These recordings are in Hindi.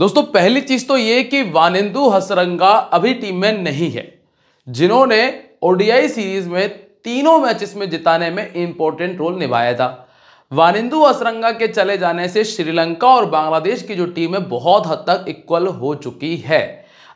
दोस्तों पहली चीज तो ये कि वानिंदु हसरंगा अभी टीम में नहीं है, जिन्होंने ओडीआई सीरीज में तीनों मैचेस में जिताने में इंपॉर्टेंट रोल निभाया था। वानिंदु हसरंगा के चले जाने से श्रीलंका और बांग्लादेश की जो टीम है बहुत हद तक इक्वल हो चुकी है।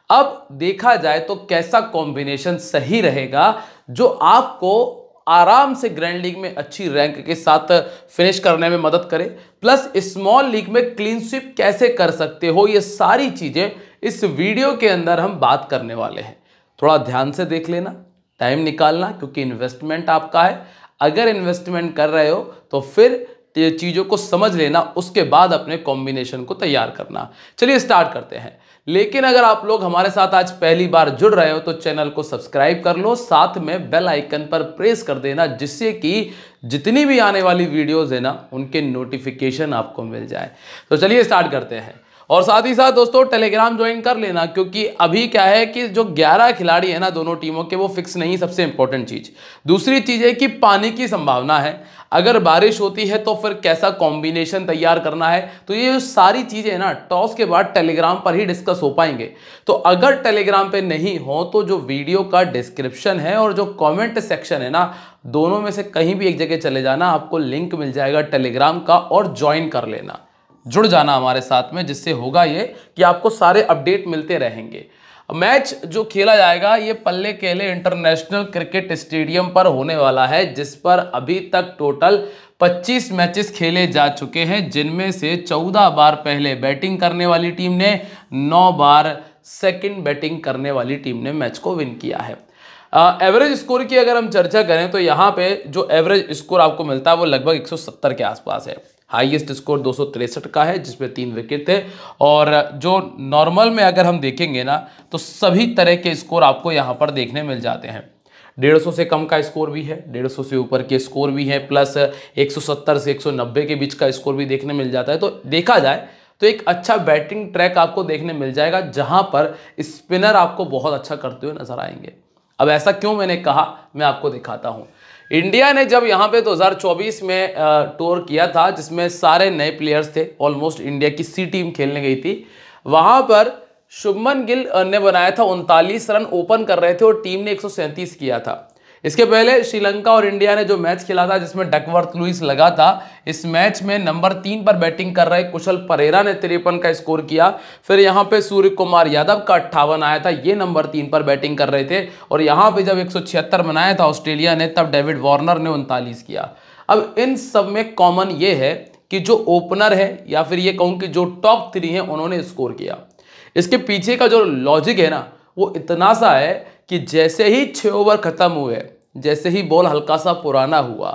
अब देखा जाए तो कैसा कॉम्बिनेशन सही रहेगा जो आपको आराम से ग्रैंड लीग में अच्छी रैंक के साथ फिनिश करने में मदद करे, प्लस स्मॉल लीग में क्लीन स्वीप कैसे कर सकते हो, ये सारी चीजें इस वीडियो के अंदर हम बात करने वाले हैं। थोड़ा ध्यान से देख लेना, टाइम निकालना, क्योंकि इन्वेस्टमेंट आपका है। अगर इन्वेस्टमेंट कर रहे हो तो फिर चीज़ों को समझ लेना, उसके बाद अपने कॉम्बिनेशन को तैयार करना। चलिए स्टार्ट करते हैं। लेकिन अगर आप लोग हमारे साथ आज पहली बार जुड़ रहे हो तो चैनल को सब्सक्राइब कर लो, साथ में बेल आइकन पर प्रेस कर देना, जिससे कि जितनी भी आने वाली वीडियोस है ना उनके नोटिफिकेशन आपको मिल जाए। तो चलिए स्टार्ट करते हैं। और साथ ही साथ दोस्तों टेलीग्राम ज्वाइन कर लेना, क्योंकि अभी क्या है कि जो 11 खिलाड़ी है ना दोनों टीमों के, वो फिक्स नहीं, सबसे इंपॉर्टेंट चीज। दूसरी चीज है कि पानी की संभावना है, अगर बारिश होती है तो फिर कैसा कॉम्बिनेशन तैयार करना है, तो ये जो सारी चीजें ना टॉस के बाद टेलीग्राम पर ही डिस्कस हो पाएंगे। तो अगर टेलीग्राम पे नहीं हो तो जो वीडियो का डिस्क्रिप्शन है और जो कमेंट सेक्शन है ना, दोनों में से कहीं भी एक जगह चले जाना, आपको लिंक मिल जाएगा टेलीग्राम का और ज्वाइन कर लेना, जुड़ जाना हमारे साथ में, जिससे होगा ये कि आपको सारे अपडेट मिलते रहेंगे। मैच जो खेला जाएगा ये पल्ले केले इंटरनेशनल क्रिकेट स्टेडियम पर होने वाला है, जिस पर अभी तक टोटल 25 मैचेस खेले जा चुके हैं, जिनमें से 14 बार पहले बैटिंग करने वाली टीम ने, 9 बार सेकंड बैटिंग करने वाली टीम ने मैच को विन किया है। एवरेज स्कोर की अगर हम चर्चा करें तो यहाँ पे जो एवरेज स्कोर आपको मिलता है वो लगभग 170 के आसपास है। हाईएस्ट स्कोर 263 का है, जिसमें 3 विकेट थे। और जो नॉर्मल में अगर हम देखेंगे ना तो सभी तरह के स्कोर आपको यहाँ पर देखने मिल जाते हैं। 150 से कम का स्कोर भी है, 150 से ऊपर के स्कोर भी है, प्लस 170 से 190 के बीच का स्कोर भी देखने मिल जाता है। तो देखा जाए तो एक अच्छा बैटिंग ट्रैक आपको देखने मिल जाएगा, जहां पर स्पिनर आपको बहुत अच्छा करते हुए नजर आएंगे। अब ऐसा क्यों मैंने कहा, मैं आपको दिखाता हूं। इंडिया ने जब यहाँ पे 2024 में टूर किया था, जिसमें सारे नए प्लेयर्स थे, ऑलमोस्ट इंडिया की सी टीम खेलने गई थी, वहां पर शुभमन गिल ने बनाया था 39 रन, ओपन कर रहे थे और टीम ने 137 किया था। इसके पहले श्रीलंका और इंडिया ने जो मैच खेला था, जिसमें डकवर्थ लुइस लगा था, इस मैच में नंबर 3 पर बैटिंग कर रहे कुशल परेरा ने 53 का स्कोर किया। फिर यहाँ पे सूर्य कुमार यादव का 58 आया था, ये नंबर 3 पर बैटिंग कर रहे थे। और यहाँ पे जब 176 बनाया था ऑस्ट्रेलिया ने, तब डेविड वार्नर ने 39 किया। अब इन सब में कॉमन ये है कि जो ओपनर है, या फिर ये कहूँ कि जो टॉप 3 है, उन्होंने स्कोर किया। इसके पीछे का जो लॉजिक है ना, वो इतना सा है कि जैसे ही 6 ओवर खत्म हुए, जैसे ही बॉल हल्का सा पुराना हुआ,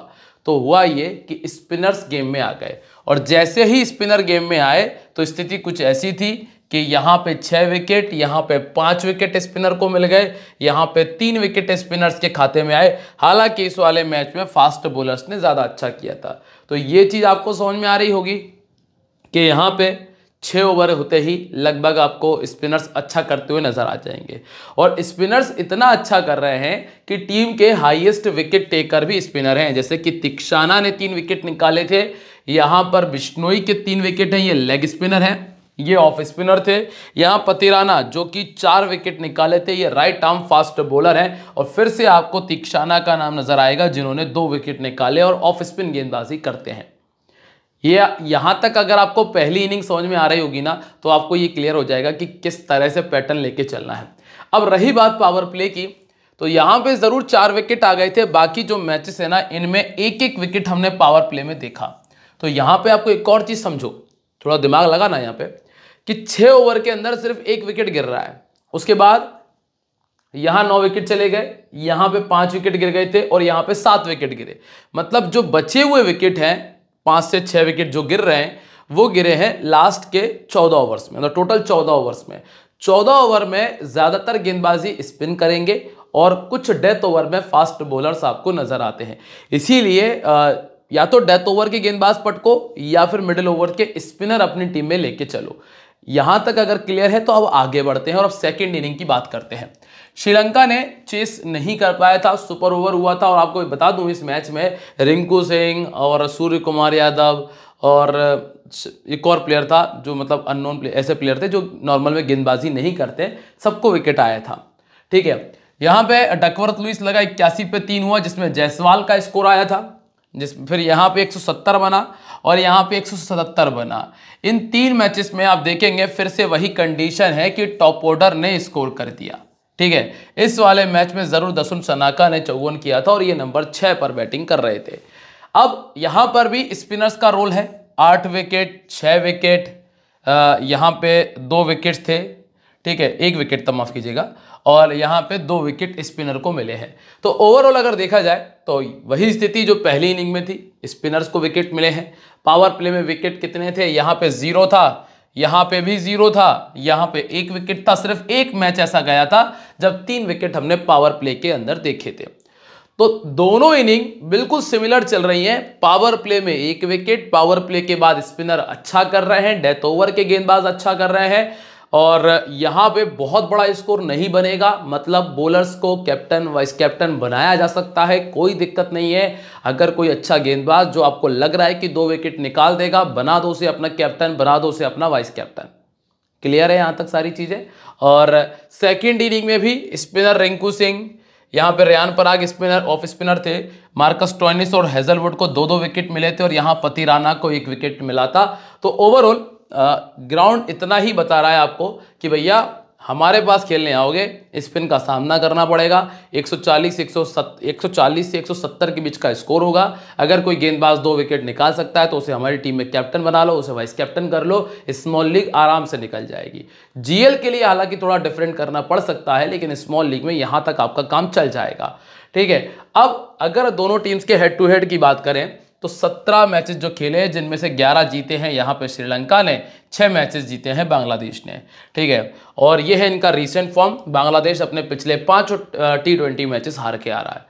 तो हुआ ये कि स्पिनर्स गेम में आ गए। और जैसे ही स्पिनर गेम में आए तो स्थिति कुछ ऐसी थी कि यहाँ पे 6 विकेट, यहाँ पे 5 विकेट स्पिनर को मिल गए, यहाँ पे 3 विकेट स्पिनर्स के खाते में आए। हालांकि इस वाले मैच में फास्ट बॉलर्स ने ज़्यादा अच्छा किया था। तो ये चीज़ आपको समझ में आ रही होगी कि यहाँ पे 6 ओवर होते ही लगभग आपको स्पिनर्स अच्छा करते हुए नजर आ जाएंगे। और स्पिनर्स इतना अच्छा कर रहे हैं कि टीम के हाईएस्ट विकेट टेकर भी स्पिनर हैं, जैसे कि तिक्षाना ने 3 विकेट निकाले थे। यहाँ पर बिश्नोई के 3 विकेट हैं, ये लेग स्पिनर हैं, ये ऑफ स्पिनर थे। यहाँ पतिराना जो कि 4 विकेट निकाले थे, ये राइट आर्म फास्ट बॉलर हैं। और फिर से आपको तिक्षाना का नाम नजर आएगा, जिन्होंने 2 विकेट निकाले और ऑफ स्पिन गेंदबाजी करते हैं। ये यहां तक अगर आपको पहली इनिंग समझ में आ रही होगी ना, तो आपको ये क्लियर हो जाएगा कि किस तरह से पैटर्न लेके चलना है। अब रही बात पावर प्ले की, तो यहां पे जरूर 4 विकेट आ गए थे। बाकी जो मैचेस है ना, इनमें एक एक विकेट हमने पावर प्ले में देखा। तो यहां पे आपको एक और चीज समझो, थोड़ा दिमाग लगाना यहाँ पे, कि 6 ओवर के अंदर सिर्फ 1 विकेट गिर रहा है। उसके बाद यहां 9 विकेट चले गए, यहां पे 5 विकेट गिर गए थे, और यहां पे 7 विकेट गिरे। मतलब जो बचे हुए विकेट हैं, 5 से 6 विकेट जो गिर रहे हैं, वो गिरे हैं लास्ट के 14 ओवर्स में। मतलब टोटल 14 ओवर्स में 14 ओवर में ज्यादातर गेंदबाजी स्पिन करेंगे और कुछ डेथ ओवर में फास्ट बॉलर्स आपको नजर आते हैं। इसीलिए या तो डेथ ओवर के गेंदबाज पटको या फिर मिडिल ओवर के स्पिनर अपनी टीम में लेके चलो। यहां तक अगर क्लियर है तो अब आगे बढ़ते हैं और अब सेकेंड इनिंग की बात करते हैं। श्रीलंका ने चेस नहीं कर पाया था, सुपर ओवर हुआ था। और आपको बता दूं, इस मैच में रिंकू सिंह और सूर्य कुमार यादव और एक और प्लेयर था जो मतलब अननोन प्लेयर, ऐसे प्लेयर थे जो नॉर्मल में गेंदबाजी नहीं करते, सबको विकेट आया था। ठीक है, यहाँ पे डकवर्थ लुइस लगा 81 पे 3 हुआ, जिसमें जायसवाल का स्कोर आया था, फिर यहाँ पे 170 बना और यहाँ पे 177 बना। इन 3 मैचेस में आप देखेंगे फिर से वही कंडीशन है कि टॉप ऑर्डर ने स्कोर कर दिया। ठीक है, इस वाले मैच में जरूर दसुन सनाका ने 54 किया था और ये नंबर 6 पर बैटिंग कर रहे थे। अब यहाँ पर भी स्पिनर्स का रोल है, 8 विकेट 6 विकेट, यहाँ पे 2 विकेट्स थे। ठीक है, 1 विकेट तब माफ कीजिएगा, और यहाँ पे 2 विकेट स्पिनर को मिले हैं। तो ओवरऑल अगर देखा जाए तो वही स्थिति जो पहली इनिंग में थी, स्पिनर्स को विकेट मिले हैं। पावर प्ले में विकेट कितने थे, यहाँ पे 0 था, यहाँ पे भी 0 था, यहाँ पे 1 विकेट था। सिर्फ एक मैच ऐसा गया था जब 3 विकेट हमने पावर प्ले के अंदर देखे थे। तो दोनों इनिंग बिल्कुल सिमिलर चल रही हैं। पावर प्ले में 1 विकेट, पावर प्ले के बाद स्पिनर अच्छा कर रहे हैं, डेथ ओवर के गेंदबाज अच्छा कर रहे हैं, और यहां पे बहुत बड़ा स्कोर नहीं बनेगा, मतलब बॉलर्स को कैप्टन वाइस कैप्टन बनाया जा सकता है, कोई दिक्कत नहीं है। अगर कोई अच्छा गेंदबाज जो आपको लग रहा है कि 2 विकेट निकाल देगा, बना दो उसे अपना कैप्टन, बना दो उसे अपना वाइस कैप्टन। क्लियर है यहां तक सारी चीजें। और सेकेंड इनिंग में भी स्पिनर रिंकू सिंह, यहाँ पे रेयान पराग स्पिनर ऑफ स्पिनर थे, मार्कस स्टोइनिस और हेजलवुड को 2-2 विकेट मिले थे और यहाँ पति राणा को 1 विकेट मिला था। तो ओवरऑल ग्राउंड इतना ही बता रहा है आपको कि भैया हमारे पास खेलने आओगे स्पिन का सामना करना पड़ेगा। 140 से 170 के बीच का स्कोर होगा। अगर कोई गेंदबाज 2 विकेट निकाल सकता है तो उसे हमारी टीम में कैप्टन बना लो, उसे वाइस कैप्टन कर लो, स्मॉल लीग आराम से निकल जाएगी। जीएल के लिए हालांकि थोड़ा डिफरेंट करना पड़ सकता है, लेकिन स्मॉल लीग में यहां तक आपका काम चल जाएगा। ठीक है, अब अगर दोनों टीम्स के हेड टू हेड की बात करें तो 17 मैचेस जो खेले हैं, जिनमें से 11 जीते हैं यहाँ पे श्रीलंका ने, 6 मैचेस जीते हैं बांग्लादेश ने। ठीक है, और ये है इनका रीसेंट फॉर्म। बांग्लादेश अपने पिछले 5 T20 मैचेस हार के आ रहा है।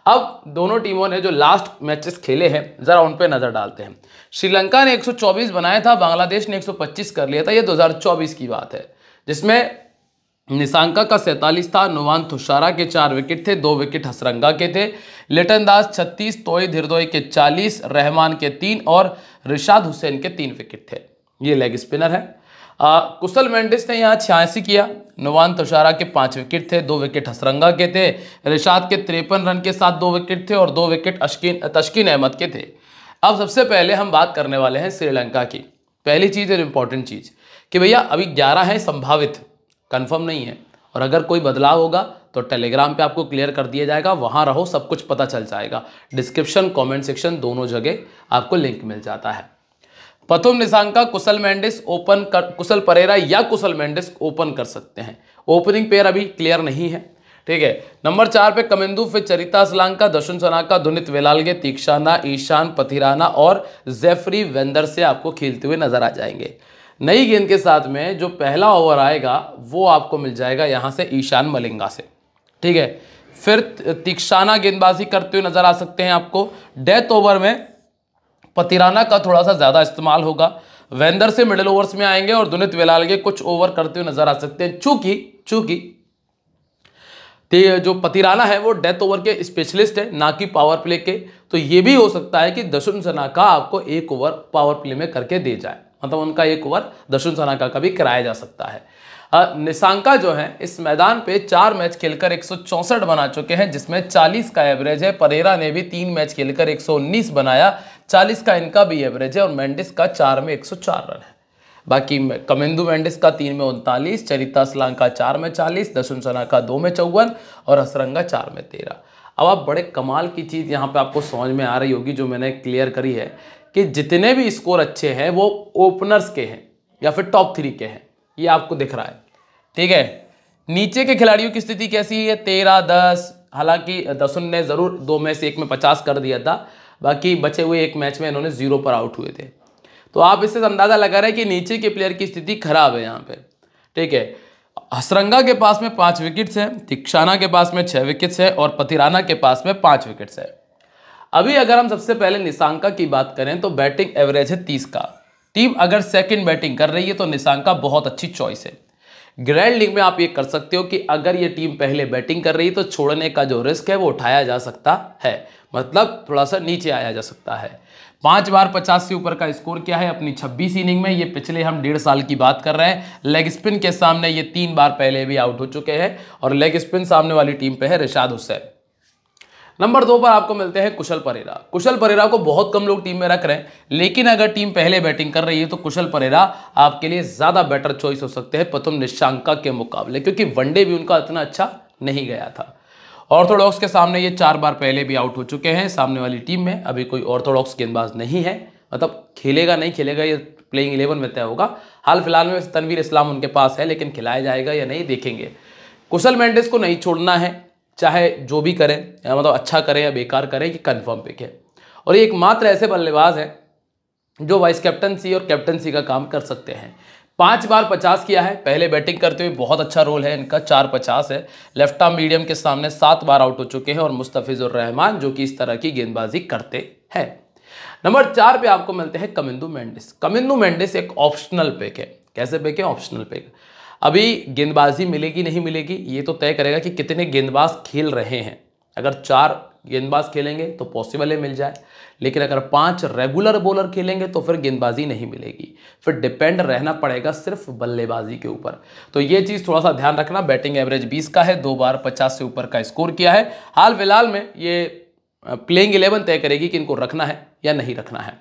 अब दोनों टीमों ने जो लास्ट मैचेस खेले हैं जरा उन पे नजर डालते हैं। श्रीलंका ने 124 बनाया था, बांग्लादेश ने 125 कर लिया था। ये 2024 की बात है, जिसमें निशांका का 47 था, नुवान थुशारा के 4 विकेट थे, 2 विकेट हसरंगा के थे, लिटन दास 36, तोइद हिरदोई के 40, रहमान के 3 और रिशाद हुसैन के 3 विकेट थे। ये लेग स्पिनर है। कुशल मेंडिस ने यहाँ 86 किया, नुवान तुषारा के 5 विकेट थे, 2 विकेट हसरंगा के थे, रिशाद के 53 रन के साथ 2 विकेट थे और 2 विकेट तस्कीन अहमद के थे। अब सबसे पहले हम बात करने वाले हैं श्रीलंका की। पहली चीज़ और इम्पॉर्टेंट चीज़ कि भैया अभी 11 है संभावित, कंफर्म नहीं है, और अगर कोई बदलाव होगा तो टेलीग्राम पे आपको क्लियर कर दिया जाएगा, वहाँ रहो, सब कुछ पता चल जाएगा। डिस्क्रिप्शन, कमेंट सेक्शन दोनों जगह आपको लिंक मिल जाता है। प्रथम निशांका, कुशल मेंडिस ओपन कर, कुशल परेरा या कुशल मेंडिस ओपन कर सकते हैं। ओपनिंग पेयर अभी क्लियर नहीं है। ठीक है, नंबर 4 पे कमेंदू, फिर चरिता असलांका, दशुन सनाका, धुनित वेलालगे, तीक्षाना, ईशान पथिराना और जेफरी वेंदर से आपको खेलते हुए नजर आ जाएंगे। नई गेंद के साथ में जो पहला ओवर आएगा वो आपको मिल जाएगा यहाँ से ईशान मलिंगा से। ठीक है, फिर तीक्षाना गेंदबाजी करते हुए नजर आ सकते हैं आपको। डेथ ओवर में पतिराना का थोड़ा सा ज़्यादा इस्तेमाल होगा, वेंदर से मिडिल ओवर्स में आएंगे और दुनित वेलालगे कुछ ओवर करते हुए नजर आ सकते हैं। चूंकि जो पतिराना है वो डेथ ओवर के स्पेशलिस्ट है, ना कि पावर प्ले के, तो ये भी हो सकता है कि दशुन सनाका आपको 1 ओवर पावर प्ले में करके दे जाए, मतलब उनका 1 ओवर दशुन सनाका का भी कराया जा सकता है। निशांका जो है इस मैदान पे 4 मैच खेलकर 164 बना चुके हैं, जिसमें 40 का एवरेज है। परेरा ने भी 3 मैच खेलकर 119 बनाया, 40 का इनका भी एवरेज है, और मेंडिस का 4 में 104 रन है। बाकी कमेंदू मेंडिस का 3 में 39, चरिता असलांका 4 में 40, दशुन सनाका 2 में 54 और हसरंगा 4 में 13। अब आप बड़े कमाल की चीज़ यहाँ पे आपको समझ में आ रही होगी जो मैंने क्लियर करी है कि जितने भी स्कोर अच्छे हैं वो ओपनर्स के हैं या फिर टॉप 3 के हैं, ये आपको दिख रहा है। ठीक है, नीचे के खिलाड़ियों की स्थिति कैसी है? 13-10, हालांकि दशुन ने जरूर 2 में से 1 में 50 कर दिया था, बाकी बचे हुए 1 मैच में इन्होंने 0 पर आउट हुए थे। तो आप इससे अंदाजा लगा रहे हैं कि नीचे के प्लेयर की स्थिति खराब है यहाँ पे। ठीक है, हसरंगा के पास में 5 विकेट्स हैं, तीक्षाना के पास में 6 विकेट्स है और पथिराना के पास में 5 विकेट्स है। अभी अगर हम सबसे पहले निशांका की बात करें तो बैटिंग एवरेज है 30 का। टीम अगर सेकंड बैटिंग कर रही है तो निशांका बहुत अच्छी चॉइस है। ग्रैंड लीग में आप ये कर सकते हो कि अगर ये टीम पहले बैटिंग कर रही है तो छोड़ने का जो रिस्क है वो उठाया जा सकता है, मतलब थोड़ा सा नीचे आया जा सकता है। 5 बार 50 से ऊपर का स्कोर किया है अपनी 26 इनिंग में। ये पिछले हम 1.5 साल की बात कर रहे हैं। लेग स्पिन के सामने ये 3 बार पहले भी आउट हो चुके हैं और लेग स्पिन सामने वाली टीम पे है रिशाद हुसैन। नंबर 2 पर आपको मिलते हैं कुशल परेरा। कुशल परेरा को बहुत कम लोग टीम में रख रहे हैं, लेकिन अगर टीम पहले बैटिंग कर रही है तो कुशल परेरा आपके लिए ज्यादा बेटर चॉइस हो सकते हैं प्रथम निशंका के मुकाबले, क्योंकि वनडे भी उनका इतना अच्छा नहीं गया था। ऑर्थोडॉक्स के सामने ये 4 बार पहले भी आउट हो चुके हैं। सामने वाली टीम में अभी कोई ऑर्थोडॉक्स गेंदबाज नहीं है, मतलब खेलेगा नहीं खेलेगा ये प्लेइंग 11 में तय होगा। हाल फिलहाल में तनवीर इस्लाम उनके पास है, लेकिन खिलाया जाएगा या नहीं देखेंगे। कुशल मेंडिस को नहीं छोड़ना है, चाहे जो भी करें, मतलब अच्छा करें या बेकार करें, ये कन्फर्म पिक है। और ये एकमात्र ऐसे बल्लेबाज हैं जो वाइस कैप्टनसी और कैप्टनसी का काम कर सकते हैं। 5 बार 50 किया है, पहले बैटिंग करते हुए बहुत अच्छा रोल है इनका, 4-50 है। लेफ्ट आर्म मीडियम के सामने 7 बार आउट हो चुके हैं और मुस्तफिजुर रहमान जो कि इस तरह की गेंदबाजी करते हैं। नंबर 4 पे आपको मिलते हैं कमिंदु मेंडिस। कमिंदु मेंडिस एक ऑप्शनल पिक है। कैसे पिक है? Optional pick. अभी गेंदबाजी मिलेगी नहीं मिलेगी ये तो तय करेगा कि कितने गेंदबाज खेल रहे हैं। अगर 4 गेंदबाज खेलेंगे तो पॉसिबल है मिल जाए, लेकिन अगर 5 रेगुलर बॉलर खेलेंगे तो फिर गेंदबाजी नहीं मिलेगी, फिर डिपेंड रहना पड़ेगा सिर्फ बल्लेबाजी के ऊपर। तो ये चीज़ थोड़ा सा ध्यान रखना। बैटिंग एवरेज 20 का है, 2 बार 50 से ऊपर का स्कोर किया है। हाल फिलहाल में ये प्लेइंग 11 तय करेगी कि इनको रखना है या नहीं रखना है।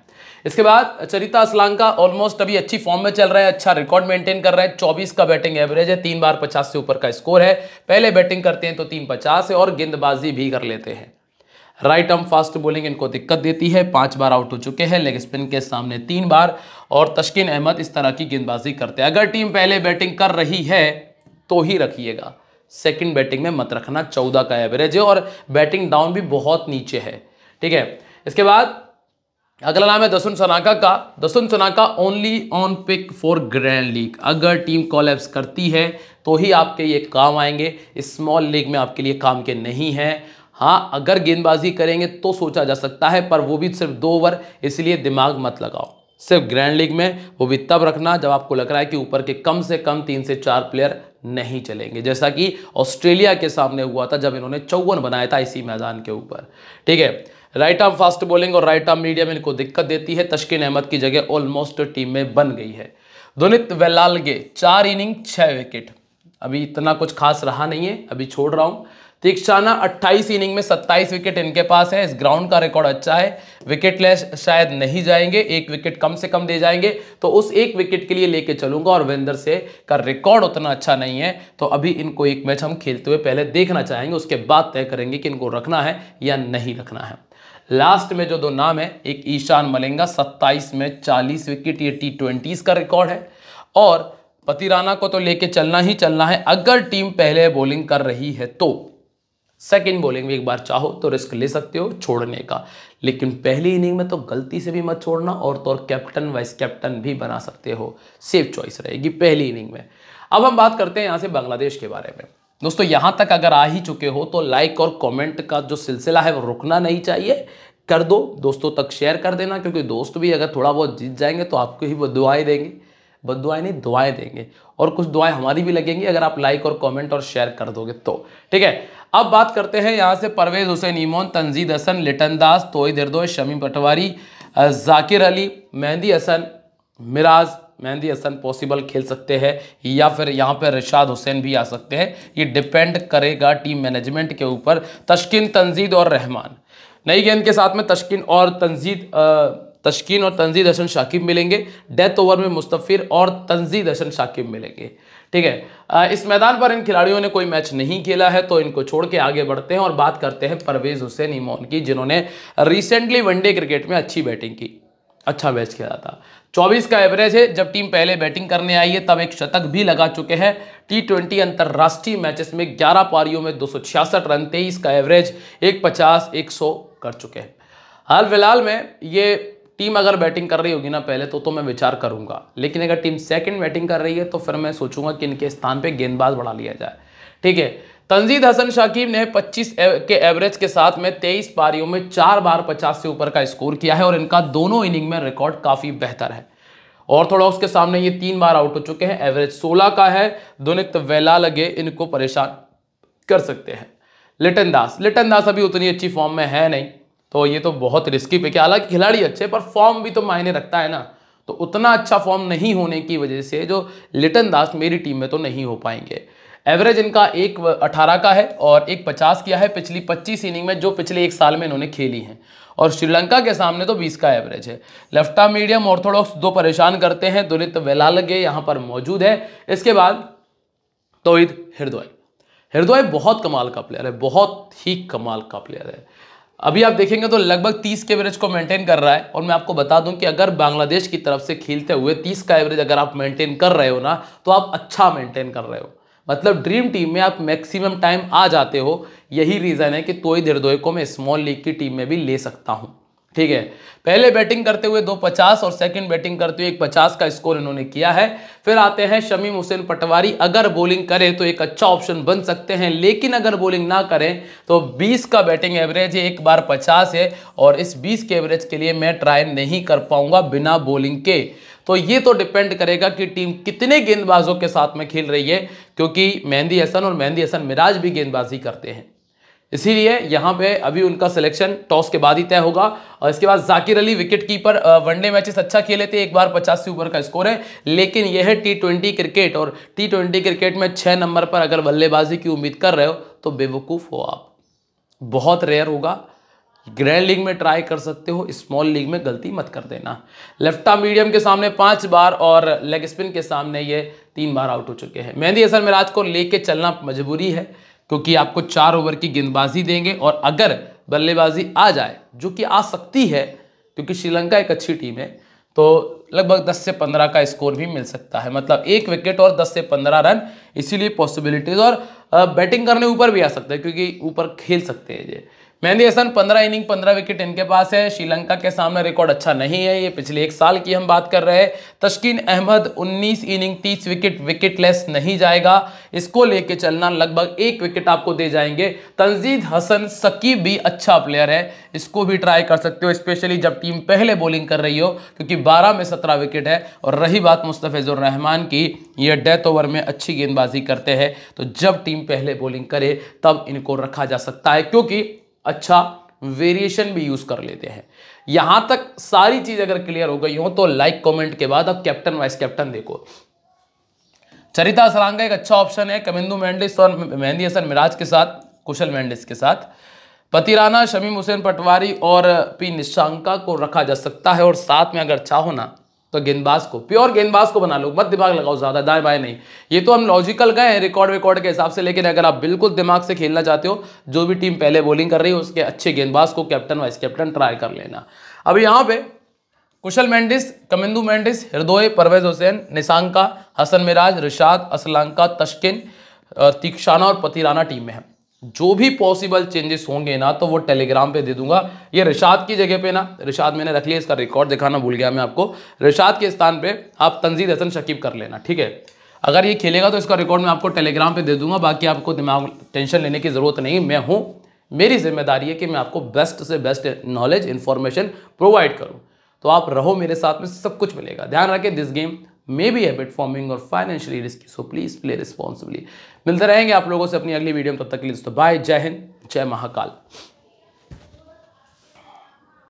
इसके बाद चरिता असलांका ऑलमोस्ट अभी अच्छी फॉर्म में चल रहा है, अच्छा रिकॉर्ड मेंटेन कर रहा है। 24 का बैटिंग एवरेज है, 3 बार 50 से ऊपर का स्कोर है। पहले बैटिंग करते हैं तो 3-50 है और गेंदबाजी भी कर लेते हैं। राइट आर्म फास्ट बॉलिंग इनको दिक्कत देती है, 5 बार आउट हो चुके हैं। लेग स्पिन के सामने 3 बार और तस्कीन अहमद इस तरह की गेंदबाजी करते हैं। अगर टीम पहले बैटिंग कर रही है तो ही रखिएगा, सेकंड बैटिंग में मत रखना। 14 का एवरेज है और बैटिंग डाउन भी बहुत नीचे है, ठीक है। इसके बाद अगला नाम है दसुन सनाका का। Dasun Shanaka only on pick for grand league. अगर टीम कोलैप्स करती है तो ही आपके ये काम आएंगे, स्मॉल लीग में आपके लिए काम के नहीं है। हाँ, अगर गेंदबाजी करेंगे तो सोचा जा सकता है, पर वो भी सिर्फ 2 ओवर, इसलिए दिमाग मत लगाओ। सिर्फ ग्रैंड लीग में वो भी तब रखना जब आपको लग रहा है कि ऊपर के कम से कम 3 से 4 प्लेयर नहीं चलेंगे, जैसा कि ऑस्ट्रेलिया के सामने हुआ था जब इन्होंने 54 बनाया था इसी मैदान के ऊपर, ठीक है। राइट आर्म फास्ट बॉलिंग और राइट आर्म मीडियम इनको दिक्कत देती है। तस्कीन अहमद की जगह ऑलमोस्ट टीम में बन गई है। दुनित वेलालगे 4 इनिंग 6 विकेट, अभी इतना कुछ खास रहा नहीं है, अभी छोड़ रहा हूं। तीक्षाना 28 इनिंग में 27 विकेट इनके पास है। इस ग्राउंड का रिकॉर्ड अच्छा है, विकेट लेस शायद नहीं जाएंगे, 1 विकेट कम से कम दे जाएंगे, तो उस 1 विकेट के लिए लेके चलूंगा। और वेंदर से का रिकॉर्ड उतना अच्छा नहीं है, तो अभी इनको एक मैच हम खेलते हुए पहले देखना चाहेंगे, उसके बाद तय करेंगे कि इनको रखना है या नहीं रखना है। लास्ट में जो 2 नाम है, एक ईशान मलिंगा 27 में 40 विकेट, ये T20s का रिकॉर्ड है। और पतिराना को तो लेके चलना ही चलना है। अगर टीम पहले बॉलिंग कर रही है तो सेकंड बॉलिंग में एक बार चाहो तो रिस्क ले सकते हो छोड़ने का, लेकिन पहली इनिंग में तो गलती से भी मत छोड़ना, और तो और कैप्टन वाइस कैप्टन भी बना सकते हो, सेफ चॉइस रहेगी पहली इनिंग में। अब हम बात करते हैं यहाँ से बांग्लादेश के बारे में। दोस्तों यहाँ तक अगर आ ही चुके हो तो लाइक और कमेंट का जो सिलसिला है वो रुकना नहीं चाहिए, कर दो, दोस्तों तक शेयर कर देना, क्योंकि दोस्त भी अगर थोड़ा बहुत जीत जाएंगे तो आपको ही वो दुआएं देंगे, बददुआएं नहीं दुआएं देंगे, और कुछ दुआएं हमारी भी लगेंगी अगर आप लाइक और कमेंट और शेयर कर दोगे तो, ठीक है। अब बात करते हैं यहाँ से परवेज हुसैन ईमोन, तंजीद हसन, लिटन दास, तोई दिरदोश, शमीम पटवारी, जाकिर अली, मेहंदी हसन, मिराज। मेहंदी हसन पॉसिबल खेल सकते हैं, या फिर यहाँ पर रिशाद हुसैन भी आ सकते हैं, ये डिपेंड करेगा टीम मैनेजमेंट के ऊपर। तस्कीन, तंजीद और रहमान। नई गेंद के साथ में तस्कीन और तंजीद हसन शाकिब मिलेंगे। डेथ ओवर में मुस्तफिर और तंजीद हसन शाकिब मिलेंगे, ठीक है। इस मैदान पर इन खिलाड़ियों ने कोई मैच नहीं खेला है, तो इनको छोड़ के आगे बढ़ते हैं और बात करते हैं परवेज हुसैन ईमोन की, जिन्होंने रिसेंटली वनडे क्रिकेट में अच्छी बैटिंग की, अच्छा मैच खेला था। 24 का एवरेज है। जब टीम पहले बैटिंग करने आई है तब एक शतक भी लगा चुके हैं। T20 अंतरराष्ट्रीय मैचेस में 11 पारियों में 266 रन, 23 का एवरेज, 150, 100 कर चुके हैं। हाल फिलहाल में ये टीम अगर बैटिंग कर रही होगी ना पहले तो मैं विचार करूंगा, लेकिन अगर टीम सेकंड बैटिंग कर रही है तो फिर मैं सोचूंगा कि इनके स्थान पे गेंदबाज बढ़ा लिया जाए, ठीक है। तंजीद हसन शाकिब ने 25 के एवरेज के साथ में 23 पारियों में 4 बार 50 से ऊपर का स्कोर किया है और इनका दोनों इनिंग में रिकॉर्ड काफी बेहतर है। ऑर्थोडॉक्स के सामने ये 3 बार आउट हो चुके हैं, एवरेज 16 का है। दुनित वेलालगे इनको परेशान कर सकते हैं। लिटन दास अभी उतनी अच्छी फॉर्म में है नहीं, तो ये तो बहुत रिस्की पिक है। हालांकि खिलाड़ी अच्छे, पर फॉर्म भी तो मायने रखता है ना, तो उतना अच्छा फॉर्म नहीं होने की वजह से जो लिटन दास मेरी टीम में तो नहीं हो पाएंगे। एवरेज इनका 1.18 का है और 1.50 किया है पिछली 25 इनिंग में जो पिछले एक साल में इन्होंने खेली हैं, और श्रीलंका के सामने तो 20 का एवरेज है। लेफ्ट आर्म मीडियम ऑर्थोडॉक्स दो परेशान करते हैं, दुलित वेलालगे यहाँ पर मौजूद है। इसके बाद तौहीद हृदय बहुत कमाल का प्लेयर है, बहुत ही कमाल का प्लेयर है। अभी आप देखेंगे तो लगभग 30 के एवरेज को मेंटेन कर रहा है, और मैं आपको बता दूं कि अगर बांग्लादेश की तरफ से खेलते हुए 30 का एवरेज अगर आप मेंटेन कर रहे हो ना, तो आप अच्छा मेंटेन कर रहे हो, मतलब ड्रीम टीम में आप मैक्सिमम टाइम आ जाते हो। यही रीजन है कि तौहीद हृदय को मैं स्मॉल लीग की टीम में भी ले सकता हूं, ठीक है। पहले बैटिंग करते हुए 2.50 और सेकंड बैटिंग करते हुए 1.50 का स्कोर इन्होंने किया है। फिर आते हैं शमीम हुसैन पटवारी, अगर बॉलिंग करें तो एक अच्छा ऑप्शन बन सकते हैं, लेकिन अगर बॉलिंग ना करें तो 20 का बैटिंग एवरेज है, एक बार 50 है, और इस 20 के एवरेज के लिए मैं ट्राई नहीं कर पाऊंगा बिना बॉलिंग के। तो ये तो डिपेंड करेगा कि टीम कितने गेंदबाजों के साथ में खेल रही है, क्योंकि मेहंदी हसन और मेहंदी हसन मिराज भी गेंदबाजी करते हैं, इसीलिए यहाँ पे अभी उनका सिलेक्शन टॉस के बाद ही तय होगा। और इसके बाद Zakir Ali wicket keeper, one day matches अच्छा खेले थे, एक बार 50 से ऊपर का स्कोर है, लेकिन यह है T20 क्रिकेट, और T20 क्रिकेट में 6 नंबर पर अगर बल्लेबाजी की उम्मीद कर रहे हो तो बेवकूफ़ हो आप, बहुत रेयर होगा। ग्रैंड लीग में ट्राई कर सकते हो, स्मॉल लीग में गलती मत कर देना। लेफ्ट आर्म मीडियम के सामने 5 बार और लेग स्पिन के सामने ये 3 बार आउट हो चुके हैं। मेहंदी हसन मिराज को लेके चलना मजबूरी है, क्योंकि आपको 4 ओवर की गेंदबाजी देंगे, और अगर बल्लेबाजी आ जाए, जो कि आ सकती है क्योंकि श्रीलंका एक अच्छी टीम है, तो लगभग 10 से 15 का स्कोर भी मिल सकता है, मतलब 1 विकेट और 10 से 15 रन, इसीलिए पॉसिबिलिटीज। और बैटिंग करने ऊपर भी आ सकता है, क्योंकि ऊपर खेल सकते हैं ये। मेहंदी हसन 15 इनिंग 15 विकेट इनके पास है। श्रीलंका के सामने रिकॉर्ड अच्छा नहीं है, ये पिछले एक साल की हम बात कर रहे हैं। तस्कीन अहमद 19 इनिंग 30 विकेट, विकेटलेस नहीं जाएगा, इसको लेके चलना, लगभग 1 विकेट आपको दे जाएंगे। तंजीद हसन सकीब भी अच्छा प्लेयर है, इसको भी ट्राई कर सकते हो, स्पेशली जब टीम पहले बॉलिंग कर रही हो, क्योंकि 12 में 17 विकेट है। और रही बात मुस्तफिजुर रहमान की, ये डेथ ओवर में अच्छी गेंदबाजी करते हैं, तो जब टीम पहले बॉलिंग करे तब इनको रखा जा सकता है, क्योंकि अच्छा वेरिएशन भी यूज कर लेते हैं। यहां तक सारी चीज अगर क्लियर हो गई हो तो लाइक कमेंट के बाद अब कैप्टन वाइस कैप्टन देखो। चरिता असलांगा एक अच्छा ऑप्शन है, कमिंदू मेंडिस और मेहंदी हसन मिराज के साथ, कुशल मेंडिस के साथ पतिराना, शमीम हुसैन पटवारी और पी निशांका को रखा जा सकता है। और साथ में अगर चाहो ना तो गेंदबाज को, प्योर गेंदबाज को बना लो, मत दिमाग लगाओ ज्यादा दाएं बाएं नहीं। ये तो हम लॉजिकल गए हैं रिकॉर्ड के हिसाब से, लेकिन अगर आप बिल्कुल दिमाग से खेलना चाहते हो, जो भी टीम पहले बॉलिंग कर रही है उसके अच्छे गेंदबाज को कैप्टन वाइस कैप्टन ट्राई कर लेना। अब यहाँ पे कुशल मेंडिस, कमिंदू मेंडिस, हृदय, परवेज हुसैन, निशांका, हसन मिराज, रिशाद, असलांका, तस्किन, तीक्षाना और पतिराना टीम में है। जो भी पॉसिबल चेंजेस होंगे ना तो वो टेलीग्राम पे दे दूंगा। ये रिशाद की जगह पे ना, रिशाद मैंने रख लिया, इसका रिकॉर्ड दिखाना भूल गया मैं आपको, रिशाद के स्थान पे आप तंजीद हसन शकीब कर लेना, ठीक है। अगर ये खेलेगा तो इसका रिकॉर्ड मैं आपको टेलीग्राम पे दे दूंगा, बाकी आपको दिमाग टेंशन लेने की जरूरत नहीं, मैं हूँ, मेरी जिम्मेदारी है कि मैं आपको बेस्ट से बेस्ट नॉलेज इन्फॉर्मेशन प्रोवाइड करूँ, तो आप रहो मेरे साथ में, सब कुछ मिलेगा। ध्यान रखें, this game may be habit forming और financially risky, so please play responsibly. मिलते रहेंगे आप लोगों से अपनी अगली वीडियो में, तब तक के लिए बाय, जय हिंद, जय महाकाल।